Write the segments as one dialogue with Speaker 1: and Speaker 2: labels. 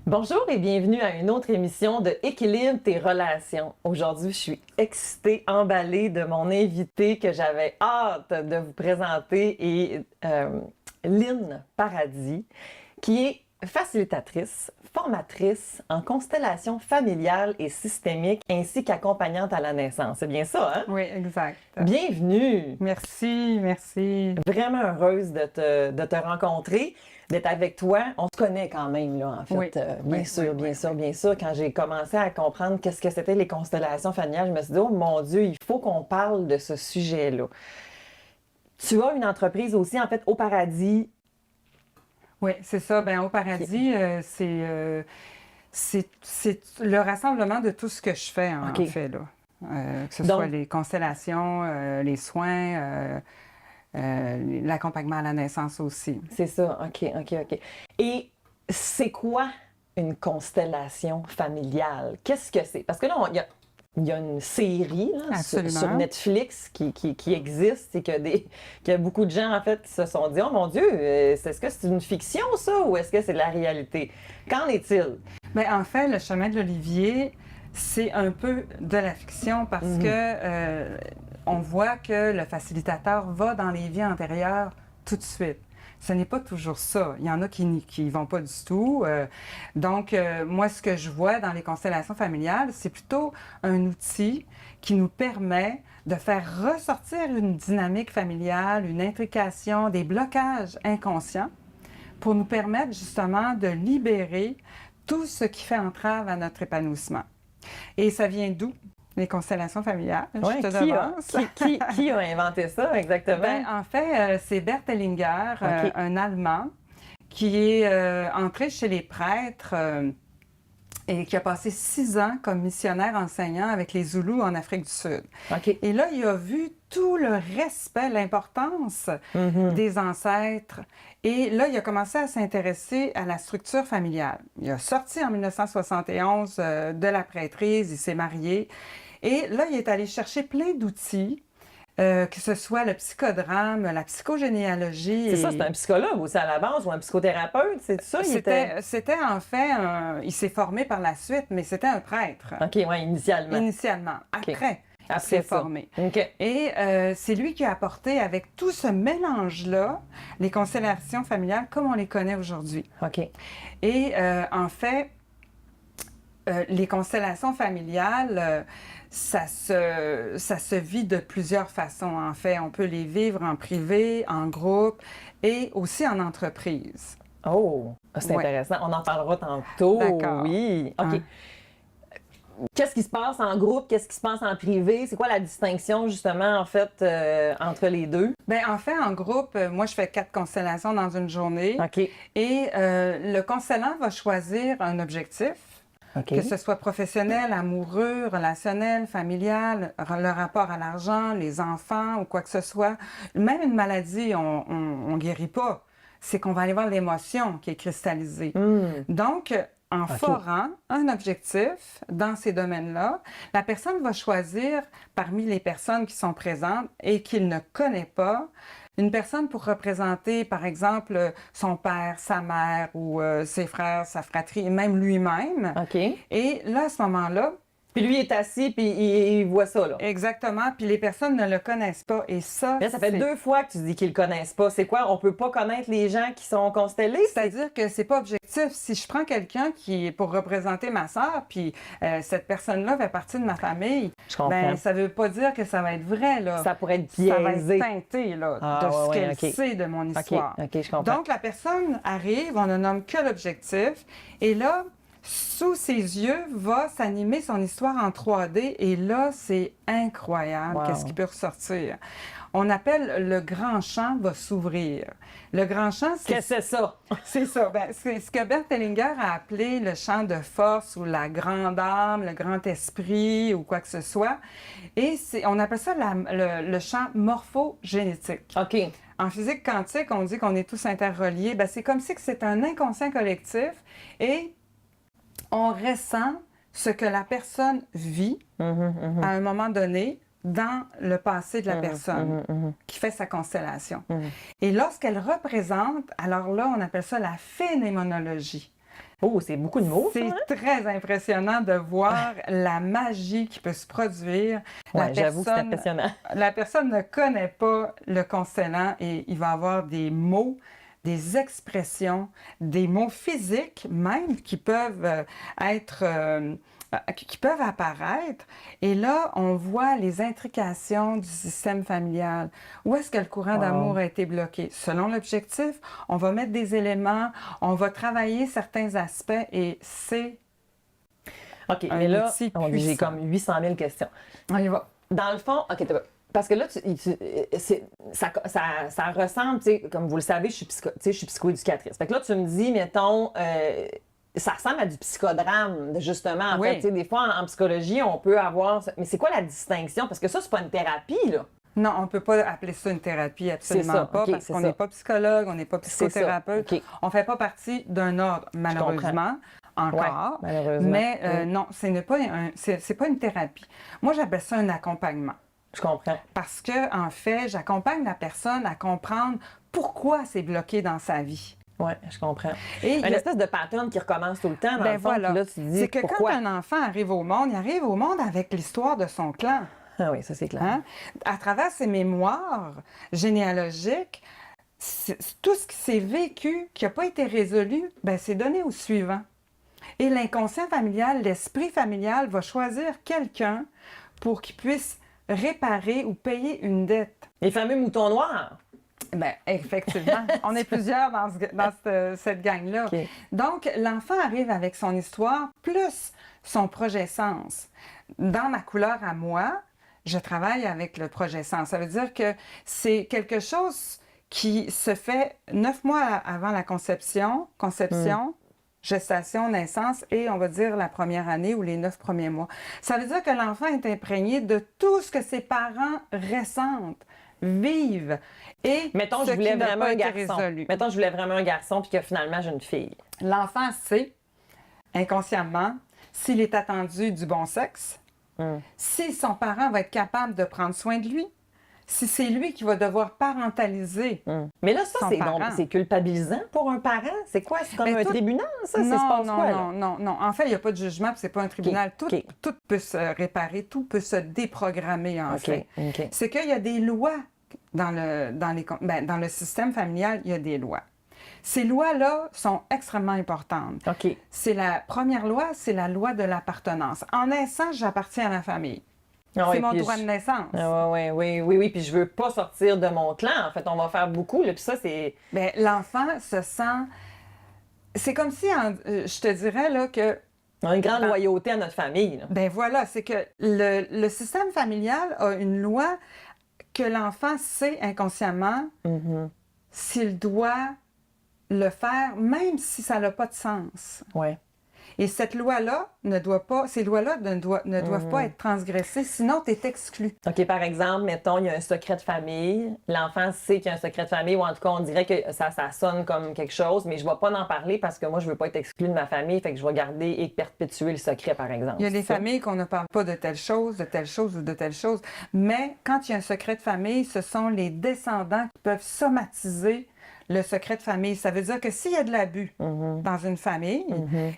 Speaker 1: Bonjour et bienvenue à une autre émission de Équilibre tes relations. Aujourd'hui, je suis excitée, emballée de mon invité que j'avais hâte de vous présenter et Lynn Paradis, qui est facilitatrice, formatrice en constellation familiale et systémique ainsi qu'accompagnante à la naissance. C'est bien ça, hein?
Speaker 2: Oui, exact.
Speaker 1: Bienvenue!
Speaker 2: Merci, merci.
Speaker 1: Vraiment heureuse de te rencontrer, d'être avec toi. On se connaît quand même, là, en fait.
Speaker 2: Oui.
Speaker 1: Bien sûr. Quand j'ai commencé à comprendre qu'est-ce que c'était les constellations familiales, je me suis dit, oh mon Dieu, il faut qu'on parle de ce sujet-là. Tu as une entreprise aussi, en fait, au Paradis.
Speaker 2: Oui, c'est ça. Ben, au paradis, c'est le rassemblement de tout ce que je fais, en fait, là. Que ce soit les constellations, les soins, l'accompagnement à la naissance aussi.
Speaker 1: C'est ça, OK. Et c'est quoi une constellation familiale? Qu'est-ce que c'est? Parce que là, il y a une série là, sur Netflix qui existe et qu'il y a beaucoup de gens, en fait, qui se sont dit « Oh mon Dieu, est-ce que c'est une fiction, ça, ou est-ce que c'est de la réalité? » Qu'en est-il?
Speaker 2: Bien, en fait, le chemin de l'Olivier, c'est un peu de la fiction parce que on voit que le facilitateur va dans les vies antérieures tout de suite. Ce n'est pas toujours ça. Il y en a qui n'y vont pas du tout. Donc, moi, ce que je vois dans les constellations familiales, c'est plutôt un outil qui nous permet de faire ressortir une dynamique familiale, une intrication, des blocages inconscients pour nous permettre justement de libérer tout ce qui fait entrave à notre épanouissement. Et ça vient d'où? Les constellations familiales,
Speaker 1: ouais,
Speaker 2: je te devance.
Speaker 1: Qui a inventé ça exactement?
Speaker 2: Ben, en fait, c'est Bert Hellinger, un Allemand, qui est entré chez les prêtres et qui a passé 6 ans comme missionnaire enseignant avec les Zoulous en Afrique du Sud. Et là, il a vu tout le respect, l'importance des ancêtres. Et là, il a commencé à s'intéresser à la structure familiale. Il a sorti en 1971 de la prêtrise, il s'est marié. Et là, il est allé chercher plein d'outils, que ce soit le psychodrame, la psychogénéalogie.
Speaker 1: C'est ça, c'est un psychologue aussi à la base ou un psychothérapeute, c'est ça?
Speaker 2: C'était en fait, il s'est formé par la suite, mais c'était un prêtre.
Speaker 1: OK, oui, initialement.
Speaker 2: Initialement. Après il s'est formé.
Speaker 1: Okay.
Speaker 2: Et c'est lui qui a apporté, avec tout ce mélange-là, les constellations familiales comme on les connaît aujourd'hui.
Speaker 1: OK.
Speaker 2: Et en fait, les constellations familiales, ça se vit de plusieurs façons, en fait. On peut les vivre en privé, en groupe et aussi en entreprise.
Speaker 1: Oh, c'est intéressant. On en parlera tantôt.
Speaker 2: D'accord.
Speaker 1: Oui. OK. Qu'est-ce qui se passe en groupe? Qu'est-ce qui se passe en privé? C'est quoi la distinction, justement, en fait, entre les deux?
Speaker 2: Bien, en fait, en groupe, moi, je fais 4 constellations dans une journée.
Speaker 1: OK.
Speaker 2: Et le constellant va choisir un objectif.
Speaker 1: Okay.
Speaker 2: Que ce soit professionnel, amoureux, relationnel, familial, le rapport à l'argent, les enfants ou quoi que ce soit. Même une maladie, on guérit pas. C'est qu'on va aller voir l'émotion qui est cristallisée. Donc, en forant un objectif dans ces domaines-là, la personne va choisir parmi les personnes qui sont présentes et qu'il ne connaît pas, une personne pour représenter, par exemple, son père, sa mère ou ses frères, sa fratrie, et même lui-même.
Speaker 1: OK.
Speaker 2: Et là, à ce moment-là...
Speaker 1: Puis lui est assis, puis il voit ça, là.
Speaker 2: Exactement. Puis les personnes ne le connaissent pas. Et ça,
Speaker 1: là, ça fait 2 fois que tu dis qu'ils le connaissent pas. C'est quoi? On peut pas connaître les gens qui sont constellés?
Speaker 2: C'est-à-dire que c'est pas objectif. Si je prends quelqu'un qui est pour représenter ma sœur, puis cette personne-là fait partie de ma famille, ben, ça veut pas dire que ça va être vrai, là.
Speaker 1: Ça pourrait être biaisé.
Speaker 2: Ça va être teinté, là, de ce qu'elle sait de mon histoire.
Speaker 1: OK, je comprends.
Speaker 2: Donc, la personne arrive, on ne nomme que l'objectif, et là, sous ses yeux, va s'animer son histoire en 3D, et là, c'est incroyable qu'est-ce qui peut ressortir. On appelle le grand champ va s'ouvrir. Le grand champ, c'est...
Speaker 1: Qu'est-ce que c'est ça?
Speaker 2: C'est ça. Ben, c'est ce que Bert Hellinger a appelé le champ de force ou la grande âme, le grand esprit ou quoi que ce soit. Et on appelle ça le champ morphogénétique.
Speaker 1: OK.
Speaker 2: En physique quantique, on dit qu'on est tous interreliés. Ben, c'est comme si c'est un inconscient collectif et on ressent ce que la personne vit à un moment donné dans le passé de la personne qui fait sa constellation. Et lorsqu'elle représente, alors là, on appelle ça la phénoménologie.
Speaker 1: Oh, c'est beaucoup de mots, ça,
Speaker 2: C'est
Speaker 1: hein?
Speaker 2: très impressionnant de voir la magie qui peut se produire.
Speaker 1: Ouais, j'avoue que c'est impressionnant.
Speaker 2: La personne ne connaît pas le constellant et il va avoir des mots, des expressions, des mots physiques même qui peuvent qui peuvent apparaître. Et là, on voit les intrications du système familial. Où est-ce que le courant d'amour a été bloqué? Selon l'objectif, on va mettre des éléments, on va travailler certains aspects et c'est
Speaker 1: OK,
Speaker 2: un
Speaker 1: mais là,
Speaker 2: outil
Speaker 1: j'ai
Speaker 2: puissant.
Speaker 1: comme 800 000 questions.
Speaker 2: On y va.
Speaker 1: Dans le fond, OK, parce que là, ça ressemble, tu sais, comme vous le savez, je suis psychoéducatrice. Fait que là, tu me dis, mettons, ça ressemble à du psychodrame, justement. En
Speaker 2: Oui.
Speaker 1: fait, tu sais, des fois, en psychologie, on peut avoir... Mais c'est quoi la distinction? Parce que ça, c'est pas une thérapie, là.
Speaker 2: Non, on ne peut pas appeler ça une thérapie, absolument
Speaker 1: C'est ça,
Speaker 2: pas,
Speaker 1: OK,
Speaker 2: parce
Speaker 1: c'est
Speaker 2: qu'on
Speaker 1: ça.
Speaker 2: n'est pas psychologue, on n'est pas
Speaker 1: C'est ça,
Speaker 2: psychothérapeute.
Speaker 1: OK.
Speaker 2: On ne fait pas partie d'un ordre, malheureusement, encore.
Speaker 1: Ouais, malheureusement.
Speaker 2: Mais non, c'est pas une thérapie. Moi, j'appelle ça un accompagnement.
Speaker 1: Je comprends.
Speaker 2: Parce que, en fait, j'accompagne la personne à comprendre pourquoi c'est bloqué dans sa vie.
Speaker 1: Oui, je comprends.
Speaker 2: Et
Speaker 1: Une espèce de pattern qui recommence tout le temps, dans
Speaker 2: ben
Speaker 1: le fond,
Speaker 2: voilà.
Speaker 1: puis là, tu te dis
Speaker 2: C'est que
Speaker 1: pourquoi.
Speaker 2: quand un enfant arrive au monde, il arrive au monde avec l'histoire de son clan.
Speaker 1: Ah oui, ça, c'est clair.
Speaker 2: Hein? À travers ses mémoires généalogiques, tout ce qui s'est vécu, qui n'a pas été résolu, ben, c'est donné au suivant. Et l'inconscient familial, l'esprit familial va choisir quelqu'un pour qu'il puisse réparer ou payer une dette.
Speaker 1: Les fameux moutons noirs.
Speaker 2: Bien, effectivement. On est plusieurs dans cette gang-là.
Speaker 1: OK.
Speaker 2: Donc, l'enfant arrive avec son histoire plus son projet sens. Dans ma couleur à moi, je travaille avec le projet sens. Ça veut dire que c'est quelque chose qui se fait 9 mois avant la conception, gestation, naissance et on va dire la première année ou les 9 premiers mois. Ça veut dire que l'enfant est imprégné de tout ce que ses parents ressentent, vivent et
Speaker 1: Mettons,
Speaker 2: ce
Speaker 1: je voulais
Speaker 2: qui n'a
Speaker 1: vraiment
Speaker 2: pas
Speaker 1: un
Speaker 2: été
Speaker 1: garçon.
Speaker 2: résolu.
Speaker 1: Mettons, je voulais vraiment un garçon, puis que finalement, j'ai une fille.
Speaker 2: L'enfant sait, inconsciemment, s'il est attendu du bon sexe, si son parent va être capable de prendre soin de lui, si c'est lui qui va devoir parentaliser.
Speaker 1: Mais là, ça,
Speaker 2: Son parent.
Speaker 1: c'est culpabilisant pour un parent? C'est quoi? C'est comme
Speaker 2: Mais
Speaker 1: un
Speaker 2: tout-
Speaker 1: tribunal, ça? C'est se
Speaker 2: Non,
Speaker 1: passe
Speaker 2: non,
Speaker 1: quoi, là?
Speaker 2: non. En fait, il n'y a pas de jugement, puis c'est pas un tribunal.
Speaker 1: OK.
Speaker 2: Tout peut se réparer, tout peut se déprogrammer, en fait.
Speaker 1: OK.
Speaker 2: C'est qu'il y a des lois dans le système familial, il y a des lois. Ces lois-là sont extrêmement importantes.
Speaker 1: OK.
Speaker 2: C'est la première loi, c'est la loi de l'appartenance. En naissant, j'appartiens à ma famille.
Speaker 1: Ah
Speaker 2: C'est
Speaker 1: ouais,
Speaker 2: mon
Speaker 1: puis
Speaker 2: droit de naissance.
Speaker 1: Ah oui, puis je veux pas sortir de mon clan. En fait, on va faire beaucoup, là, puis ça, c'est...
Speaker 2: Bien, l'enfant se sent... C'est comme si, je te dirais, là, que...
Speaker 1: On a une grande loyauté à notre famille, là.
Speaker 2: Ben voilà, c'est que le système familial a une loi que l'enfant sait inconsciemment s'il doit le faire, même si ça n'a pas de sens.
Speaker 1: Ouais.
Speaker 2: Et cette loi-là ces lois-là ne doivent pas être transgressées, sinon tu es exclu.
Speaker 1: OK, par exemple, mettons, il y a un secret de famille. L'enfant sait qu'il y a un secret de famille, ou en tout cas, on dirait que ça sonne comme quelque chose, mais je ne vais pas en parler parce que moi, je ne veux pas être exclu de ma famille, fait que je vais garder et perpétuer le secret, par exemple.
Speaker 2: Il y a des
Speaker 1: C'est ça?
Speaker 2: familles qu'on ne parle pas de telle chose ou de telle chose, mais quand il y a un secret de famille, ce sont les descendants qui peuvent somatiser le secret de famille. Ça veut dire que s'il y a de l'abus dans une famille,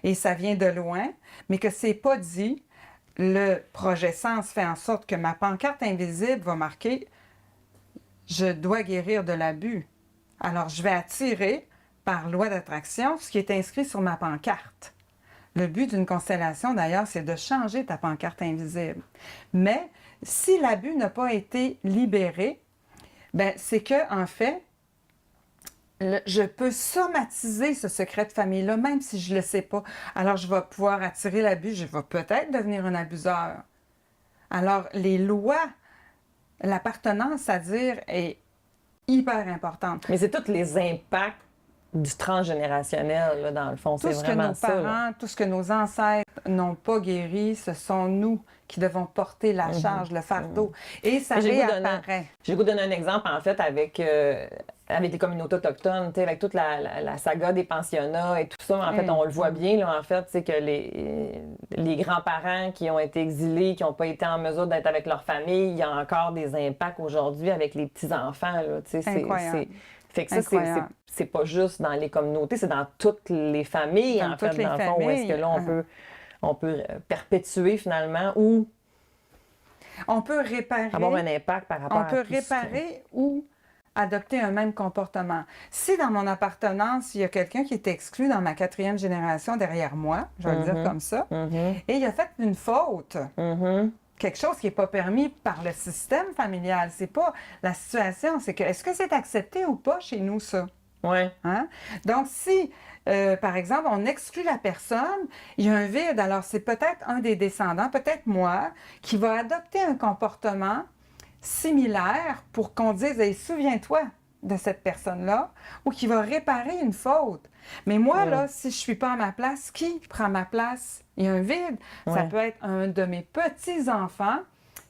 Speaker 2: et ça vient de loin, mais que c'est pas dit, le projet sens fait en sorte que ma pancarte invisible va marquer « Je dois guérir de l'abus ». Alors, je vais attirer, par loi d'attraction, ce qui est inscrit sur ma pancarte. Le but d'une constellation, d'ailleurs, c'est de changer ta pancarte invisible. Mais si l'abus n'a pas été libéré, ben, c'est que, en fait, je peux somatiser ce secret de famille-là, même si je ne le sais pas. Alors, je vais pouvoir attirer l'abus, je vais peut-être devenir un abuseur. Alors, les lois, l'appartenance à dire est hyper importante.
Speaker 1: Mais c'est tous les impacts du transgénérationnel, là, dans le fond.
Speaker 2: Tout
Speaker 1: C'est
Speaker 2: ce que
Speaker 1: vraiment
Speaker 2: nos
Speaker 1: ça, là.
Speaker 2: parents, tout ce que nos ancêtres n'ont pas guéri, ce sont nous qui devons porter la charge, le fardeau. Et ça réapparaît.
Speaker 1: J'ai le goût de donner un exemple, en fait, avec les communautés autochtones, avec toute la saga des pensionnats et tout ça. En fait, on le voit bien, là, en fait, c'est que les grands-parents qui ont été exilés, qui n'ont pas été en mesure d'être avec leur famille, il y a encore des impacts aujourd'hui avec les petits-enfants.
Speaker 2: Incroyable.
Speaker 1: Fait que ça, c'est pas juste dans les communautés, c'est dans toutes les familles,
Speaker 2: dans
Speaker 1: en fait, dans le fond, où est-ce que là, on peut perpétuer finalement ou
Speaker 2: on peut réparer,
Speaker 1: avoir un impact par rapport à
Speaker 2: on peut réparer ou adopter un même comportement. Si dans mon appartenance, il y a quelqu'un qui est exclu dans ma 4e génération derrière moi, je vais le dire comme ça, et il a fait une faute, quelque chose qui n'est pas permis par le système familial, c'est pas la situation, c'est que est-ce que c'est accepté ou pas chez nous, ça?
Speaker 1: Oui.
Speaker 2: Hein? Donc, si, par exemple, on exclut la personne, il y a un vide. Alors, c'est peut-être un des descendants, peut-être moi, qui va adopter un comportement similaire pour qu'on dise hey, « souviens-toi de cette personne-là » ou qui va réparer une faute. Mais moi, là, si je ne suis pas à ma place, qui prend ma place? Il y a un vide. Ça peut être un de mes petits-enfants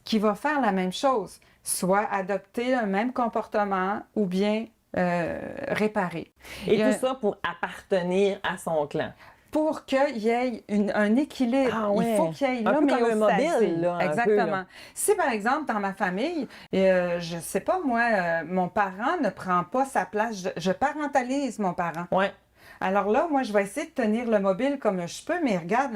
Speaker 2: qui va faire la même chose, soit adopter le même comportement ou bien réparer.
Speaker 1: Et tout ça pour appartenir à son clan.
Speaker 2: Pour qu'il y ait un équilibre.
Speaker 1: Ah ouais.
Speaker 2: Il faut qu'il y ait
Speaker 1: l'homéostasie.
Speaker 2: Exactement. Si, par exemple, dans ma famille, je sais pas, moi, mon parent ne prend pas sa place, je parentalise mon parent.
Speaker 1: Ouais.
Speaker 2: Alors là, moi, je vais essayer de tenir le mobile comme je peux, mais regarde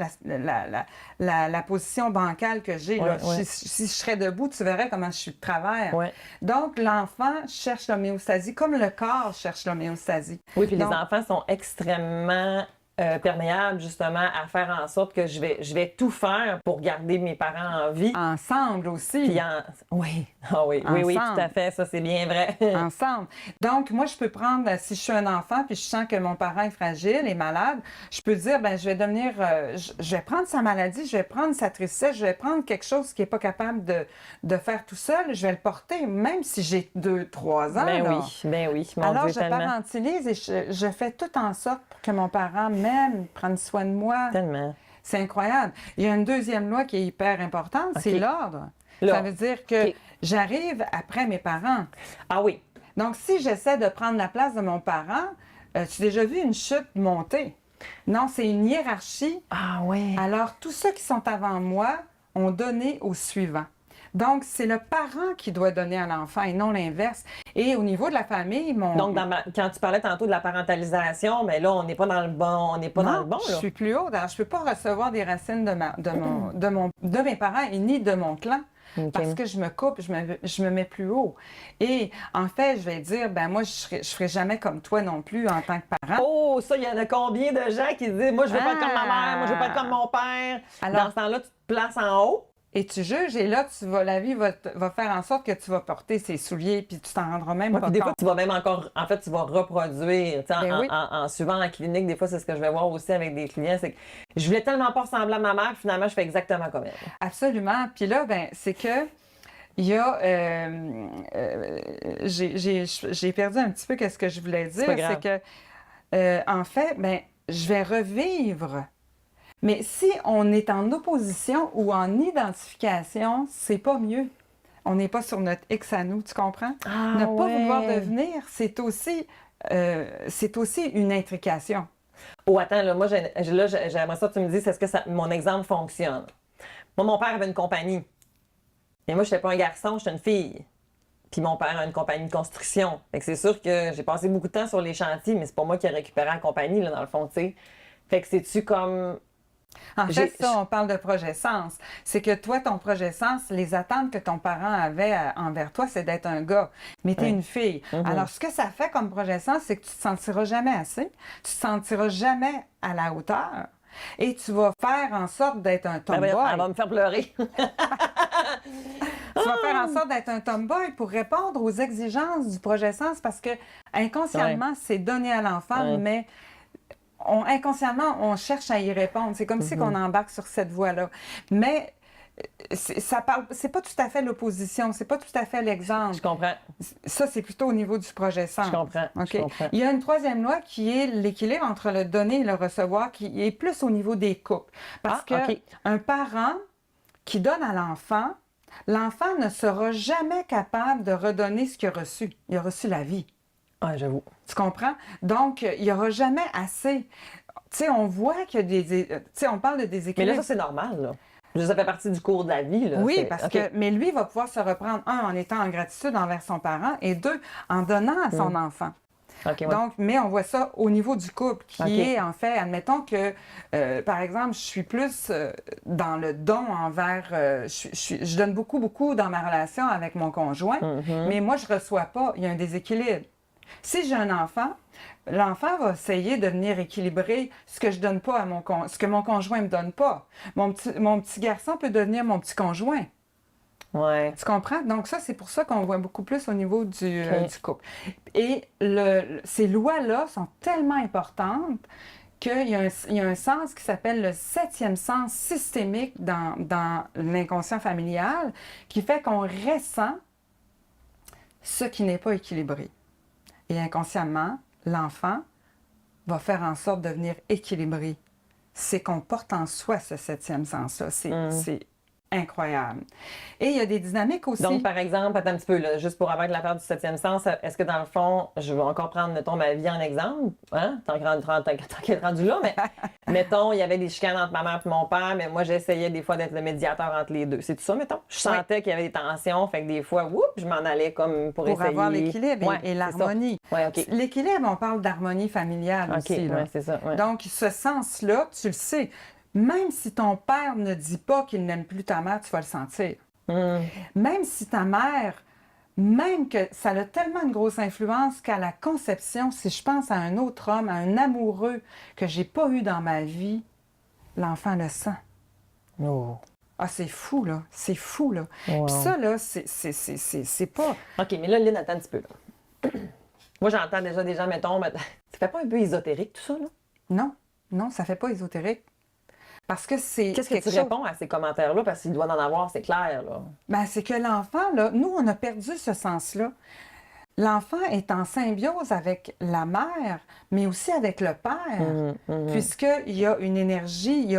Speaker 2: la position bancale que j'ai. Si je serais debout, tu verrais comment je suis de travers.
Speaker 1: Ouais.
Speaker 2: Donc, l'enfant cherche l'homéostasie comme le corps cherche l'homéostasie.
Speaker 1: Oui, puis les enfants sont extrêmement perméables, justement, à faire en sorte que je vais tout faire pour garder mes parents en vie.
Speaker 2: Ensemble aussi.
Speaker 1: Puis oui, oui, tout à fait, ça c'est bien vrai.
Speaker 2: Ensemble. Donc, moi, je peux prendre, si je suis un enfant puis je sens que mon parent est fragile et malade, je peux dire, ben je vais devenir, je vais prendre sa maladie, je vais prendre sa tristesse, je vais prendre quelque chose qui n'est pas capable de faire tout seul, je vais le porter, même si j'ai 2-3 ans.
Speaker 1: Ben oui, mon
Speaker 2: alors,
Speaker 1: Dieu,
Speaker 2: je
Speaker 1: tellement.
Speaker 2: parentilise et je fais tout en sorte pour que mon parent m'aime, prenne soin de moi.
Speaker 1: Tellement.
Speaker 2: C'est incroyable. Il y a une deuxième loi qui est hyper importante, c'est l'ordre. Ça veut dire que j'arrive après mes parents.
Speaker 1: Ah oui.
Speaker 2: Donc, si j'essaie de prendre la place de mon parent, tu as déjà vu une chute monter? Non, c'est une hiérarchie.
Speaker 1: Ah oui.
Speaker 2: Alors, tous ceux qui sont avant moi ont donné au suivant. Donc, c'est le parent qui doit donner à l'enfant et non l'inverse. Et au niveau de la famille,
Speaker 1: Donc, quand tu parlais tantôt de la parentalisation, mais là, on n'est pas dans le bon,
Speaker 2: je suis plus haute. Alors, je peux pas recevoir des racines de mes parents et ni de mon clan. Okay. Parce que je me coupe, je me mets plus haut. Et en fait, je vais dire, ben moi, je ferai jamais comme toi non plus en tant que parent.
Speaker 1: Oh, ça, il y en a combien de gens qui disent, moi, je veux pas être comme ma mère, moi, je veux pas être comme mon père. Alors, dans ce temps-là, tu te places en haut.
Speaker 2: Et tu juges, et là, la vie va faire en sorte que tu vas porter ses souliers, puis tu t'en rendras même pas compte.
Speaker 1: Des fois, tu vas même encore, en fait, tu vas reproduire. En suivant la clinique, des fois, c'est ce que je vais voir aussi avec des clients, c'est que je voulais tellement pas ressembler à ma mère, finalement, je fais exactement comme elle.
Speaker 2: Absolument. Puis là, ben, c'est que il y a... j'ai perdu un petit peu ce que je voulais dire. C'est que, en fait, ben, je vais revivre. Mais si on est en opposition ou en identification, c'est pas mieux. On n'est pas sur notre X à nous, tu comprends? Ne pas vouloir devenir, c'est aussi une intrication.
Speaker 1: Oh, attends, là, moi, j'aimerais ça que tu me dises, est-ce que mon exemple fonctionne? Moi, mon père avait une compagnie. Et moi, je n'étais pas un garçon, j'étais une fille. Puis mon père a une compagnie de construction. Fait que c'est sûr que j'ai passé beaucoup de temps sur les chantiers, mais c'est pas moi qui ai récupéré la compagnie, là, dans le fond, tu sais. Fait que c'est-tu comme...
Speaker 2: En fait, ça, on parle de projet sens. C'est que toi, ton projet sens, les attentes que ton parent avait envers toi, c'est d'être un gars. Mais tu es une fille. Alors, ce que ça fait comme projet sens, c'est que tu te sentiras jamais assez. Tu te sentiras jamais à la hauteur. Et tu vas faire en sorte d'être un tomboy.
Speaker 1: Elle va me faire pleurer.
Speaker 2: Tu vas faire en sorte d'être un tomboy pour répondre aux exigences du projet sens parce que inconsciemment, c'est donné à l'enfant, mais... inconsciemment, on cherche à y répondre. C'est comme si on embarque sur cette voie-là. Mais c'est pas tout à fait l'opposition, c'est pas tout à fait l'exemple.
Speaker 1: Je comprends.
Speaker 2: Ça, c'est plutôt au niveau du projet centre.
Speaker 1: Je comprends.
Speaker 2: OK?
Speaker 1: Je comprends.
Speaker 2: Il y a une troisième loi qui est l'équilibre entre le donner et le recevoir, qui est plus au niveau des couples. Parce que
Speaker 1: OK.
Speaker 2: un parent qui donne à l'enfant, l'enfant ne sera jamais capable de redonner ce qu'il a reçu. Il a reçu la vie.
Speaker 1: Ah, j'avoue.
Speaker 2: Tu comprends? Donc, il n'y aura jamais assez. Tu sais, on voit qu'il y a des... Tu sais, on parle de
Speaker 1: Mais
Speaker 2: déséquilibre.
Speaker 1: là, ça, c'est normal, là. Ça fait partie du cours de la vie, là.
Speaker 2: Oui, parce
Speaker 1: OK.
Speaker 2: que... Mais lui va pouvoir se reprendre, un, en étant en gratitude envers son parent, et deux, en donnant à son enfant.
Speaker 1: OK, ouais.
Speaker 2: Donc, mais on voit ça au niveau du couple, qui
Speaker 1: OK.
Speaker 2: est en fait, admettons que, par exemple, je suis plus dans le don envers, je donne beaucoup dans ma relation avec mon conjoint, mais moi, je reçois pas, il y a un déséquilibre. Si j'ai un enfant, l'enfant va essayer de venir équilibrer ce que je donne pas à ce que mon conjoint me donne pas. Mon petit garçon peut devenir mon petit conjoint.
Speaker 1: Ouais.
Speaker 2: Tu comprends? Donc ça, c'est pour ça qu'on voit beaucoup plus au niveau du couple. Et ces lois-là sont tellement importantes qu'il y a un sens qui s'appelle le 7e sens systémique dans l'inconscient familial qui fait qu'on ressent ce qui n'est pas équilibré. Et inconsciemment, l'enfant va faire en sorte de devenir équilibré. C'est qu'on porte en soi ce 7e sens-là. C'est incroyable. Et il y a des dynamiques aussi.
Speaker 1: Donc, par exemple, attends un petit peu, là, juste pour avoir l'affaire du 7e sens, est-ce que dans le fond, je vais encore prendre, mettons, ma vie en exemple, hein? Tant qu'elle est rendue là, mais mettons, il y avait des chicanes entre ma mère et mon père, mais moi, j'essayais des fois d'être le médiateur entre les deux. C'est tout ça, mettons? Je sentais qu'il y avait des tensions, fait que des fois, je m'en allais comme pour essayer.
Speaker 2: Avoir l'équilibre et l'harmonie.
Speaker 1: Oui, OK.
Speaker 2: L'équilibre, on parle d'harmonie familiale aussi.
Speaker 1: OK, c'est ça. Ouais.
Speaker 2: Donc, ce sens-là, tu le sais. Même si ton père ne dit pas qu'il n'aime plus ta mère, tu vas le sentir. Même si ta mère, même que ça a tellement une grosse influence qu'à la conception, si je pense à un autre homme, à un amoureux que j'ai pas eu dans ma vie, l'enfant le sent.
Speaker 1: Oh.
Speaker 2: Ah, c'est fou, là. C'est fou, là.
Speaker 1: Wow.
Speaker 2: Puis ça, là, c'est pas...
Speaker 1: OK, mais là, Lynn, attends un petit peu. Là. Moi, j'entends déjà des gens, mettons, ça fait pas un peu ésotérique, tout ça, là?
Speaker 2: Non, ça fait pas ésotérique. Parce que c'est
Speaker 1: Qu'est-ce que tu réponds à ces commentaires-là? Parce qu'il doit en avoir, c'est clair, là.
Speaker 2: Ben, c'est que l'enfant, là, nous, on a perdu ce sens-là. L'enfant est en symbiose avec la mère, mais aussi avec le père, puisqu'il y a une énergie, il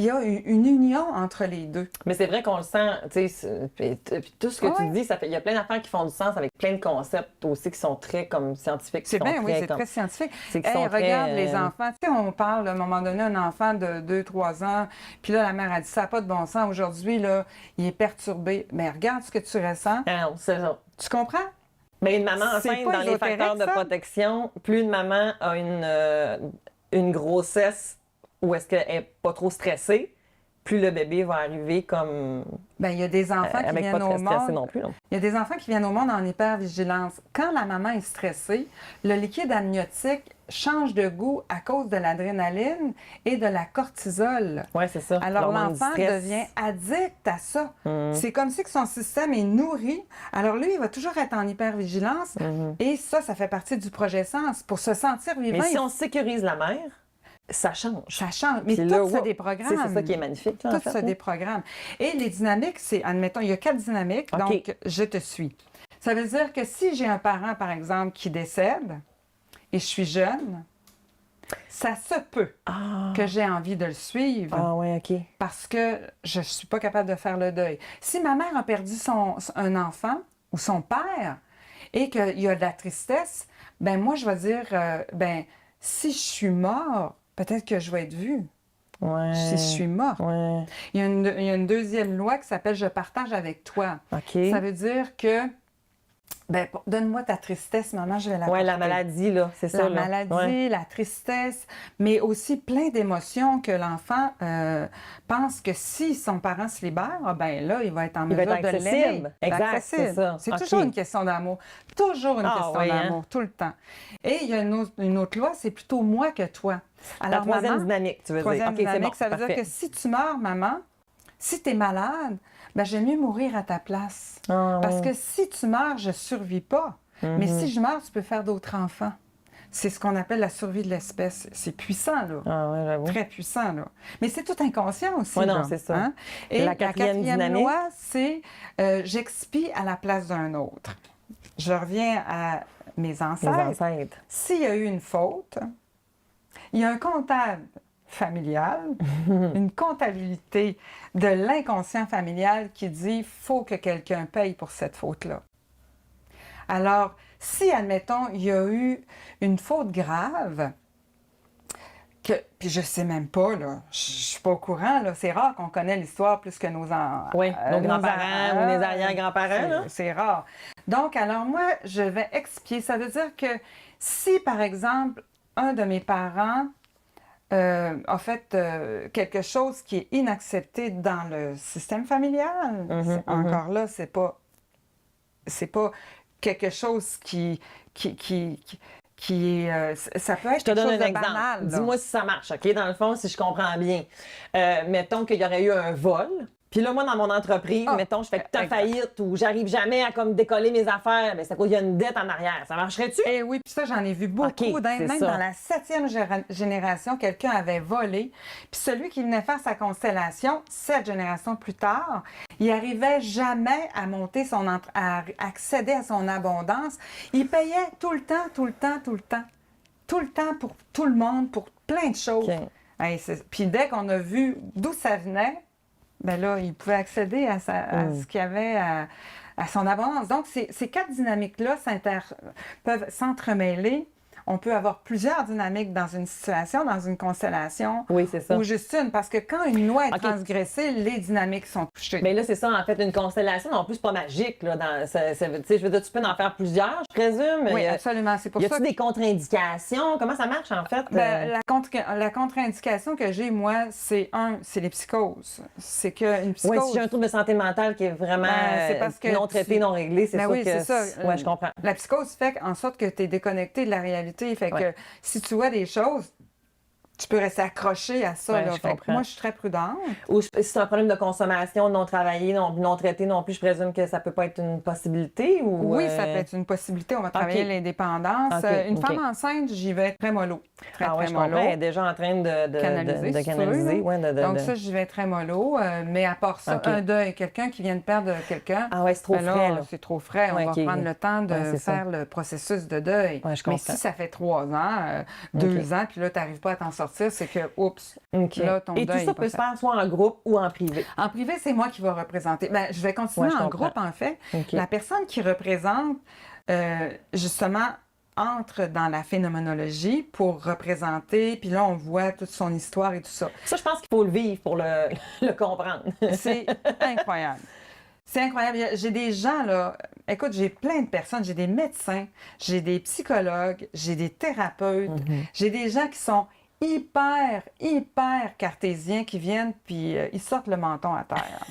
Speaker 2: y a une union entre les deux.
Speaker 1: Mais c'est vrai qu'on le sent, tu sais, puis tout ce que tu dis, il y a plein d'affaires qui font du sens avec plein de concepts aussi qui sont très comme scientifiques.
Speaker 2: C'est bien, oui, c'est très scientifique. Regarde les enfants, tu sais, on parle à un moment donné un enfant de 2-3 ans, puis là, la mère a dit, ça n'a pas de bon sens, aujourd'hui, là, il est perturbé. Mais regarde ce que tu ressens.
Speaker 1: Ah non, c'est ça.
Speaker 2: Tu comprends?
Speaker 1: Mais une maman enceinte, dans les facteurs de protection, plus une maman a une grossesse où est-ce qu'elle n'est pas trop stressée, plus le bébé va arriver comme...
Speaker 2: Bien, il y a des enfants qui viennent au monde...
Speaker 1: non plus, non?
Speaker 2: Il y a des enfants qui viennent au monde en hypervigilance. Quand la maman est stressée, le liquide amniotique change de goût à cause de l'adrénaline et de la cortisol.
Speaker 1: Oui, c'est ça.
Speaker 2: Alors, l'enfant devient addict à ça. C'est comme si que son système est nourri. Alors, lui, il va toujours être en hypervigilance. Et ça fait partie du projet Sens. Pour se sentir vivant...
Speaker 1: Mais si on sécurise la mère, ça change.
Speaker 2: Ça change. Mais tout
Speaker 1: là,
Speaker 2: ça déprogramme.
Speaker 1: C'est ça qui est magnifique. Là,
Speaker 2: tout
Speaker 1: en fait,
Speaker 2: ça déprogramme. Et les dynamiques, c'est, admettons, il y a 4 dynamiques.
Speaker 1: OK.
Speaker 2: Donc, je te suis. Ça veut dire que si j'ai un parent, par exemple, qui décède et je suis jeune, ça se peut que j'ai envie de le suivre.
Speaker 1: Ah oui, OK.
Speaker 2: Parce que je ne suis pas capable de faire le deuil. Si ma mère a perdu un enfant ou son père et qu'il y a de la tristesse, ben moi, je vais dire, si je suis mort, peut-être que je vais être vue.
Speaker 1: Ouais.
Speaker 2: Si je suis morte.
Speaker 1: Ouais.
Speaker 2: Il y a une deuxième loi qui s'appelle « Je partage avec toi ».
Speaker 1: OK.
Speaker 2: Ça veut dire que, donne-moi ta tristesse, maman, je vais la porter.
Speaker 1: Oui, la maladie, là, c'est ça.
Speaker 2: La maladie, la tristesse, mais aussi plein d'émotions que l'enfant pense que si son parent se libère, là, il va être en mesure de l'aimer.
Speaker 1: Exact, c'est ça.
Speaker 2: C'est toujours une question d'amour. Toujours une question d'amour, tout le temps. Et il y a une autre loi, c'est plutôt moi que toi. Alors,
Speaker 1: la troisième dynamique, tu veux dire.
Speaker 2: Troisième dynamique,
Speaker 1: bon,
Speaker 2: ça veut dire que si tu meurs, maman, si tu es malade, j'aime mieux mourir à ta place. Parce que si tu meurs, je ne survis pas. Mais si je meurs, tu peux faire d'autres enfants. c'est ce qu'on appelle la survie de l'espèce. C'est puissant, là.
Speaker 1: Ah ouais, j'avoue.
Speaker 2: Très puissant, là. Mais c'est tout inconscient aussi,
Speaker 1: Oui, non,
Speaker 2: là,
Speaker 1: c'est ça.
Speaker 2: hein? Et
Speaker 1: La quatrième dynamique?
Speaker 2: loi, c'est j'expie à la place d'un autre. Je reviens à mes
Speaker 1: Les
Speaker 2: ancêtres.
Speaker 1: ancêtres.
Speaker 2: S'il y a eu une faute, il y a un comptable familial, une comptabilité de l'inconscient familial qui dit faut que quelqu'un paye pour cette faute-là. Alors, si, admettons, il y a eu une faute grave, puis je sais même pas, là, je suis pas au courant, là, c'est rare qu'on connaisse l'histoire plus que nos
Speaker 1: Oui, nos grands-parents ou les arrière-grands-parents, là.
Speaker 2: C'est rare. Donc, alors moi, je vais expier. Ça veut dire que si, par exemple, un de mes parents a fait quelque chose qui est inaccepté dans le système familial, encore là, c'est pas quelque chose qui est... ça peut être
Speaker 1: Je te
Speaker 2: quelque
Speaker 1: donne
Speaker 2: chose
Speaker 1: un
Speaker 2: de
Speaker 1: exemple.
Speaker 2: banal. là.
Speaker 1: Dis-moi si ça marche, OK? Dans le fond, si je comprends bien. Mettons qu'il y aurait eu un vol. Puis là, moi, dans mon entreprise, mettons, je fais
Speaker 2: exact.
Speaker 1: faillite ou j'arrive jamais à comme décoller mes affaires, bien, c'est à cause qu'il y a une dette en arrière. Ça marcherait-tu?
Speaker 2: Eh oui, puis ça, j'en ai vu beaucoup.
Speaker 1: OK, c'est
Speaker 2: Même
Speaker 1: ça.
Speaker 2: dans la 7e génération, quelqu'un avait volé. Puis celui qui venait faire sa constellation, 7 générations plus tard, il n'arrivait jamais à monter à accéder à son abondance. Il payait tout le temps pour tout le monde, pour plein de choses.
Speaker 1: OK.
Speaker 2: Hey, puis dès qu'on a vu d'où ça venait, ben là, il pouvait accéder à ce qu'il y avait à son abondance. Donc, ces 4 dynamiques-là peuvent s'entremêler. On peut avoir plusieurs dynamiques dans une situation, dans une constellation.
Speaker 1: Oui, c'est ça.
Speaker 2: Ou juste une, parce que quand une loi est
Speaker 1: OK.
Speaker 2: transgressée, les dynamiques sont touchées.
Speaker 1: Mais là, c'est ça, en fait, une constellation, non plus, c'est pas magique. Là, tu sais, je veux dire, tu peux en faire plusieurs, je présume.
Speaker 2: Oui, absolument. C'est pour
Speaker 1: Y
Speaker 2: ça
Speaker 1: a-t-il des contre-indications? Comment ça marche, en fait?
Speaker 2: Ben, la contre-indication que j'ai, moi, c'est les psychoses. C'est qu'une psychose...
Speaker 1: Oui, si j'ai un trouble de santé mentale qui est vraiment
Speaker 2: c'est parce que
Speaker 1: non traité, non réglé, c'est
Speaker 2: Ben
Speaker 1: sûr
Speaker 2: oui,
Speaker 1: que...
Speaker 2: c'est ça.
Speaker 1: Oui, je comprends.
Speaker 2: La psychose fait en sorte que tu es déconnecté de la réalité. Fait que si tu vois des choses, tu peux rester accroché à ça.
Speaker 1: Ouais,
Speaker 2: là.
Speaker 1: je
Speaker 2: Fait que
Speaker 1: comprends.
Speaker 2: moi, je suis très prudente.
Speaker 1: Ou si c'est un problème de consommation non travaillé, non traité non plus, je présume que ça peut pas être une possibilité? Ou,
Speaker 2: Oui, ça peut être une possibilité. On va travailler l'indépendance.
Speaker 1: OK,
Speaker 2: Une
Speaker 1: OK.
Speaker 2: femme enceinte, j'y vais très mollo. Très,
Speaker 1: Ah ouais,
Speaker 2: très
Speaker 1: je comprends.
Speaker 2: mollo.
Speaker 1: Elle est déjà en train de
Speaker 2: Canaliser,
Speaker 1: canaliser. Ouais,
Speaker 2: Donc ça, j'y vais très mollo. Mais à part ça,
Speaker 1: OK.
Speaker 2: un deuil, quelqu'un qui vient de perdre quelqu'un,
Speaker 1: Ah ouais, c'est trop
Speaker 2: ben là,
Speaker 1: frais, là.
Speaker 2: c'est trop frais.
Speaker 1: Ouais,
Speaker 2: On
Speaker 1: OK.
Speaker 2: va prendre le temps de
Speaker 1: Ouais, c'est ça.
Speaker 2: faire le processus de deuil.
Speaker 1: Ouais, je
Speaker 2: Mais
Speaker 1: comprends.
Speaker 2: si ça fait 3 ans, 2 ans, puis là, tu n'arrives pas à t'en sortir, c'est que, oups,
Speaker 1: OK.
Speaker 2: là, ton
Speaker 1: Et
Speaker 2: deuil
Speaker 1: tout ça
Speaker 2: est
Speaker 1: peut
Speaker 2: pas
Speaker 1: se
Speaker 2: fait.
Speaker 1: faire soit en groupe ou en privé.
Speaker 2: En privé, c'est moi qui vais représenter. Ben, je vais continuer
Speaker 1: Ouais, je
Speaker 2: en
Speaker 1: comprends.
Speaker 2: groupe, en fait.
Speaker 1: OK.
Speaker 2: La personne qui représente, justement, entre dans la phénoménologie pour représenter, puis là, on voit toute son histoire et tout ça.
Speaker 1: Ça, je pense qu'il faut le vivre pour le comprendre.
Speaker 2: C'est incroyable. C'est incroyable. J'ai des gens, là, écoute, j'ai plein de personnes, j'ai des médecins, j'ai des psychologues, j'ai des thérapeutes, j'ai des gens qui sont hyper cartésiens, qui viennent, puis ils sortent le menton à terre.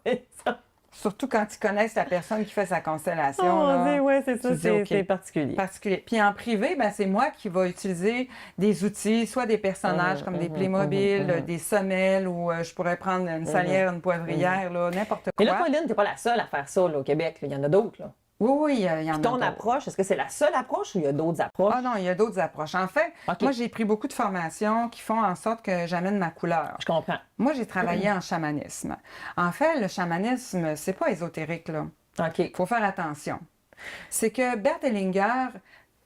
Speaker 1: Ouais, ça.
Speaker 2: Surtout quand ils connaissent la personne qui fait sa constellation.
Speaker 1: Oh,
Speaker 2: là.
Speaker 1: ouais, c'est ça,
Speaker 2: Tu dis, OK.
Speaker 1: c'est particulier.
Speaker 2: Particulier. Puis en privé, ben, c'est moi qui vais utiliser des outils, soit des personnages comme des Playmobil, des semelles, ou je pourrais prendre une salière, une poivrière, là, n'importe quoi.
Speaker 1: Mais là, toi, Lynn, t'es pas la seule à faire ça là, au Québec. là. Il y en a d'autres. Là.
Speaker 2: Oui, il y en a
Speaker 1: Ton
Speaker 2: d'autres.
Speaker 1: approche, est-ce que c'est la seule approche ou il y a d'autres approches?
Speaker 2: Ah non, il y a d'autres approches. En fait,
Speaker 1: OK.
Speaker 2: moi, j'ai pris beaucoup de formations qui font en sorte que j'amène ma couleur.
Speaker 1: Je comprends.
Speaker 2: Moi, j'ai travaillé en chamanisme. En fait, le chamanisme, c'est pas ésotérique, là.
Speaker 1: OK.
Speaker 2: Il faut faire attention. C'est que Bert Hellinger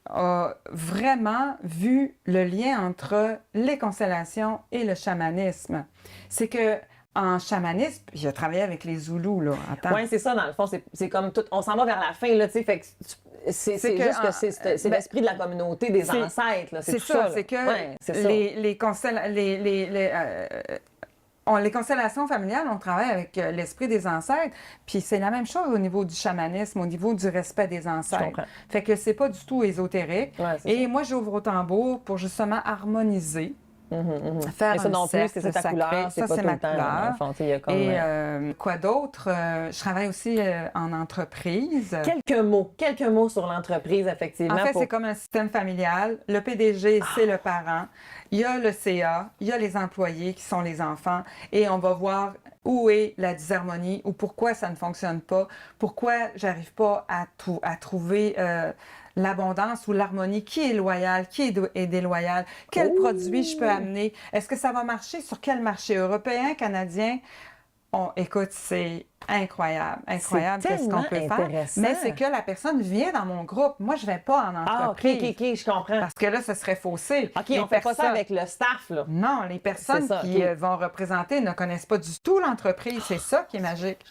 Speaker 2: a vraiment vu le lien entre les constellations et le chamanisme. C'est que en chamanisme, il a travaillé avec les Zoulous, là. Attends.
Speaker 1: Oui, c'est ça, dans le fond. C'est comme tout. On s'en va vers la fin, là, tu sais. Fait que c'est
Speaker 2: C'est que,
Speaker 1: juste que c'est
Speaker 2: ben,
Speaker 1: l'esprit de la communauté des
Speaker 2: c'est-
Speaker 1: ancêtres, là.
Speaker 2: C'est
Speaker 1: tout
Speaker 2: ça,
Speaker 1: là.
Speaker 2: c'est que
Speaker 1: Ouais, c'est ça.
Speaker 2: les constellations familiales, on travaille avec l'esprit des ancêtres, puis c'est la même chose au niveau du chamanisme, au niveau du respect des
Speaker 1: Je
Speaker 2: ancêtres.
Speaker 1: comprends.
Speaker 2: Fait que c'est pas du tout ésotérique.
Speaker 1: Ouais, c'est
Speaker 2: Et moi, j'ouvre au tambour pour justement harmoniser, faire
Speaker 1: Mais ça
Speaker 2: un
Speaker 1: non plus,
Speaker 2: cercle
Speaker 1: c'est ta
Speaker 2: sacré.
Speaker 1: couleur, c'est
Speaker 2: Ça,
Speaker 1: pas
Speaker 2: c'est
Speaker 1: tout
Speaker 2: ma
Speaker 1: le temps. Dans
Speaker 2: couleur.
Speaker 1: le fond, tu sais, il y a comme,
Speaker 2: Et quoi d'autre? Je travaille aussi en entreprise.
Speaker 1: Quelques mots sur l'entreprise, effectivement.
Speaker 2: En fait,
Speaker 1: pour-
Speaker 2: c'est comme un système familial. Le PDG, c'est le parent. Il y a le CA, il y a les employés qui sont les enfants. Et on va voir où est la disharmonie ou pourquoi ça ne fonctionne pas, pourquoi j'arrive pas à trouver l'abondance ou l'harmonie, qui est loyal, est déloyal, quel produit je peux amener, est-ce que ça va marcher sur quel marché européen, canadien? Écoute, c'est incroyable qu'est-ce qu'on peut faire. Mais c'est que la personne vient dans mon groupe. Moi, je ne vais pas en entreprise.
Speaker 1: Ah, OK, je comprends.
Speaker 2: Parce que là, ce serait faussé.
Speaker 1: OK, on ne fait pas ça avec le staff, là.
Speaker 2: Non, les personnes qui vont représenter ne connaissent pas du tout l'entreprise. C'est ça qui est magique.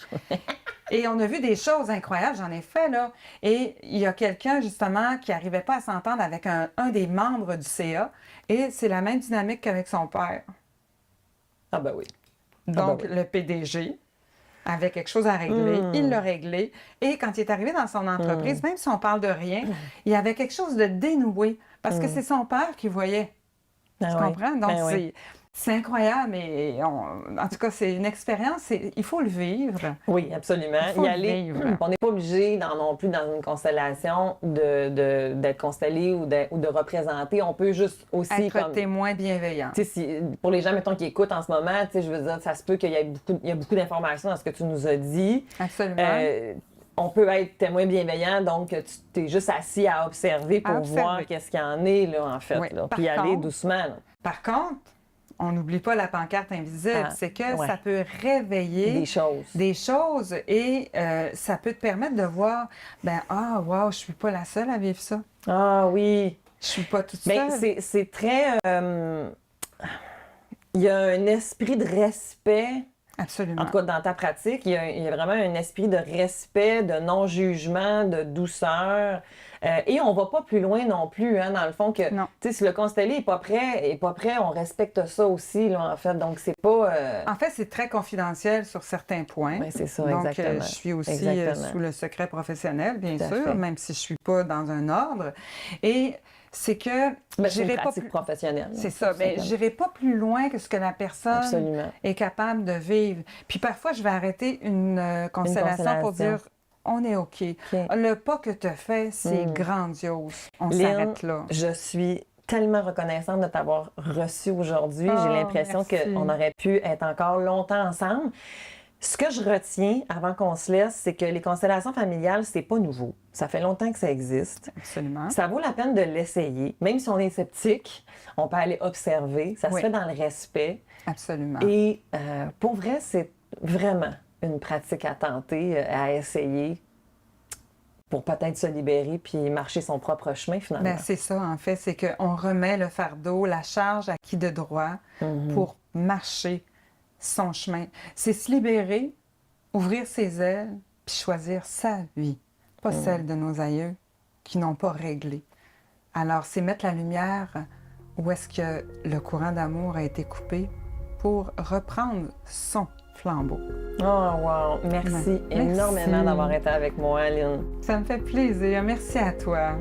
Speaker 2: Et on a vu des choses incroyables, j'en ai fait, là. Et il y a quelqu'un, justement, qui n'arrivait pas à s'entendre avec un des membres du CA. Et c'est la même dynamique qu'avec son père.
Speaker 1: Ah ben oui.
Speaker 2: Donc, le PDG avait quelque chose à régler. Il l'a réglé. Et quand il est arrivé dans son entreprise, même si on parle de rien, il y avait quelque chose de dénoué. Parce que c'est son père qui voyait. Tu comprends? Donc, c'est incroyable. Et en tout cas, c'est une expérience. Il faut le vivre.
Speaker 1: Oui, absolument.
Speaker 2: Il faut le vivre.
Speaker 1: On n'est pas obligé non plus dans une constellation d'être constellé ou de représenter. On peut juste aussi
Speaker 2: être témoin bienveillant.
Speaker 1: Pour les gens, mettons, qui écoutent en ce moment, je veux dire, ça se peut qu'il y ait beaucoup d'informations dans ce que tu nous as dit.
Speaker 2: Absolument.
Speaker 1: On peut être témoin bienveillant, donc tu t'es juste assis à observer pour voir qu'est-ce qu'il y en est, là, en fait.
Speaker 2: Oui.
Speaker 1: Là, puis aller doucement. Là.
Speaker 2: Par contre, on n'oublie pas la pancarte invisible. C'est que ça peut réveiller des choses et ça peut te permettre de voir, wow, je suis pas la seule à vivre ça.
Speaker 1: Ah oui.
Speaker 2: Je suis pas toute seule.
Speaker 1: C'est très... il y a un esprit de respect.
Speaker 2: Absolument.
Speaker 1: En tout cas, dans ta pratique, il y a vraiment un esprit de respect, de non-jugement, de douceur. Et on va pas plus loin non plus, hein, dans le fond, que si le constellé n'est pas prêt, on respecte ça aussi, là, en fait. Donc, c'est pas...
Speaker 2: En fait, c'est très confidentiel sur certains points.
Speaker 1: Oui, c'est ça,
Speaker 2: donc,
Speaker 1: exactement.
Speaker 2: Je suis aussi sous le secret professionnel, bien sûr, même si je suis pas dans un ordre. Et c'est que...
Speaker 1: c'est une pratique professionnelle.
Speaker 2: C'est ça, mais je n'irai pas plus loin que ce que la personne est capable de vivre. Puis parfois, je vais arrêter une constellation pour dire... On est OK. Le pas que tu as fait, c'est grandiose. On s'arrête là.
Speaker 1: Je suis tellement reconnaissante de t'avoir reçu aujourd'hui. J'ai l'impression qu'on aurait pu être encore longtemps ensemble. Ce que je retiens avant qu'on se laisse, c'est que les constellations familiales, c'est pas nouveau. Ça fait longtemps que ça existe.
Speaker 2: Absolument.
Speaker 1: Ça vaut la peine de l'essayer. Même si on est sceptique, on peut aller observer. Ça se fait dans le respect.
Speaker 2: Absolument.
Speaker 1: Et pour vrai, c'est vraiment une pratique à tenter, à essayer pour peut-être se libérer puis marcher son propre chemin, finalement.
Speaker 2: C'est ça, en fait. C'est qu'on remet le fardeau, la charge à qui de droit pour marcher son chemin. C'est se libérer, ouvrir ses ailes puis choisir sa vie, pas celle de nos aïeux qui n'ont pas réglé. Alors, c'est mettre la lumière où est-ce que le courant d'amour a été coupé pour reprendre son flambeau.
Speaker 1: Oh, wow! Merci énormément d'avoir été avec moi, Lynn.
Speaker 2: Ça me fait plaisir. Merci à toi.